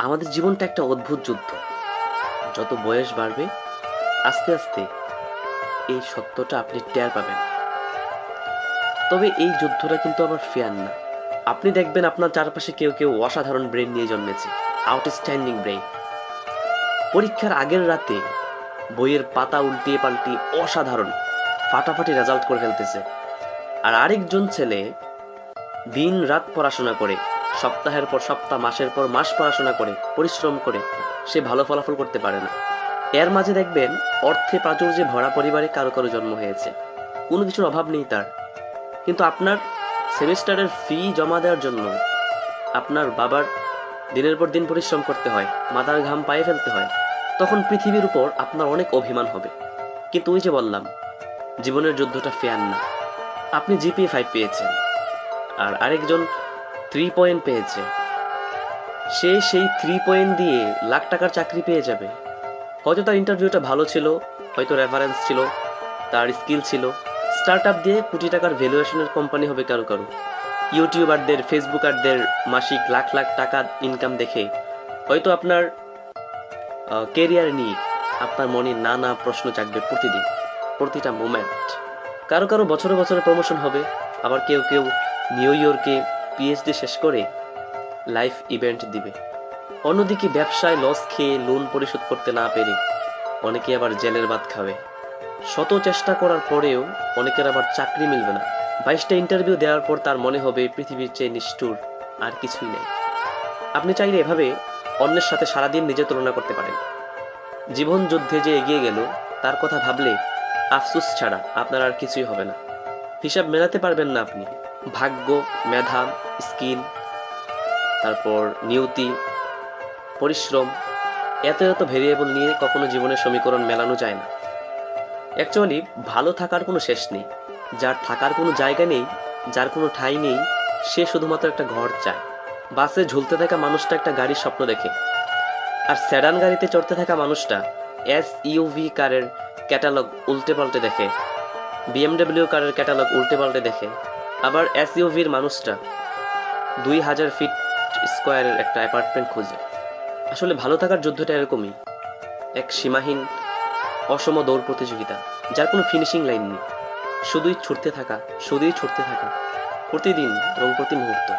আমাদের জীবনটা একটা অদ্ভুত যুদ্ধ। যত বয়স বাড়বে আস্তে আস্তে এই সত্যটা আপনি টের পাবেন। তবে এই যুদ্ধটা কিন্তু আবার ফেয়ার না। আপনি দেখবেন আপনার চারপাশে কেউ কেউ অসাধারণ ব্রেন নিয়ে জন্মেছে, আউটস্ট্যান্ডিং ব্রেন। পরীক্ষার আগের রাতে বইয়ের পাতা উল্টিয়ে পাল্টিয়ে অসাধারণ ফাটাফাটি রেজাল্ট করে ফেলতেছে। আর আরেকজন ছেলে দিন রাত পড়াশোনা করে, সপ্তাহের পর সপ্তাহ, মাসের পর মাস পড়াশোনা করে, পরিশ্রম করে সে ভালো ফলাফল করতে পারে না। এর মাঝে দেখবেন অর্থে প্রাচুর্যে ভরা পরিবারে কারো কারো জন্ম হয়েছে, কোনো কিছুর অভাব নেই তার, কিন্তু আপনার সেমিস্টারের ফি জমা দেওয়ার জন্য আপনার বাবার দিনের পর দিন পরিশ্রম করতে হয়, মাথার ঘাম পায়ে ফেলতে হয়। তখন পৃথিবীর উপর আপনার অনেক অভিমান হবে। কিন্তু ওই যে বললাম, জীবনের যুদ্ধটা ফেয়ার না। আপনি জিপিএ 5 পেয়েছেন, আর আরেকজন 3 পয়েন্ট পেয়েছে। সে সেই 3 পয়েন্ট দিয়ে লাখ টাকার চাকরি পেয়ে যাবে। হয়তো তার ইন্টারভিউটা ভালো ছিল, হয়তো রেফারেন্স ছিল, তার স্কিল ছিল। স্টার্ট আপ দিয়ে কোটি টাকার ভ্যালুয়েশনের কোম্পানি হবে কারো কারো। ইউটিউবারদের, ফেসবুকারদের মাসিক লাখ লাখ টাকা ইনকাম দেখে হয়তো আপনার কেরিয়ার নিয়ে আপনার মনে নানা প্রশ্ন জাগবে প্রতিদিন, প্রতিটা মোমেন্ট। কারো কারো বছরে বছরে প্রমোশন হবে, আবার কেউ কেউ নিউ ইয়র্কে পিএইচডি শেষ করে লাইফ ইভেন্ট দিবে। অন্যদিকে ব্যবসায় লস খেয়ে লোন পরিশোধ করতে না পেরে অনেকে আবার জেলের ভাত খাবে। শত চেষ্টা করার পরেও অনেকের আবার চাকরি মিলবে না। 22টা ইন্টারভিউ দেওয়ার পর তার মনে হবে পৃথিবীর চেয়ে নিষ্ঠুর আর কিছুই নেই। আপনি চাইলে এভাবে অন্যের সাথে সারাদিন নিজের তুলনা করতে পারেন। জীবন যুদ্ধে যে এগিয়ে গেল তার কথা ভাবলে আফসোস ছাড়া আপনার আর কিছুই হবে না। হিসাব মেলাতে পারবেন না আপনি। ভাগ্য, মেধা, স্কিল, তারপর নিয়তি, পরিশ্রম, এত এত ভেরিয়েবল নিয়ে কখনো জীবনের সমীকরণ মেলানো যায় না। অ্যাকচুয়ালি ভালো থাকার কোনো শেষ নেই। যার থাকার কোনো জায়গা নেই, যার কোনো ঠাঁই নেই, সে শুধুমাত্র একটা ঘর চায়। বাসে ঝুলতে থাকা মানুষটা একটা গাড়ির স্বপ্ন দেখে, আর সেডান গাড়িতে চড়তে থাকা মানুষটা এসইউভি কারের ক্যাটালগ উল্টে পাল্টে দেখে, বিএমডব্লিউ কারের ক্যাটালগ উল্টে পাল্টে দেখে। আবার এসইউভির মানুষটা 2000 ফিট স্কোয়ারের একটা অ্যাপার্টমেন্ট খোঁজে। আসলে ভালো থাকার যুদ্ধটা এরকমই, এক সীমাহীন অসম দৌড় প্রতিযোগিতা, যার কোনো ফিনিশিং লাইন নেই। শুধুই ছুটতে থাকা, শুধুই ছুটতে থাকা, প্রতিদিন এবং প্রতি মুহূর্ত।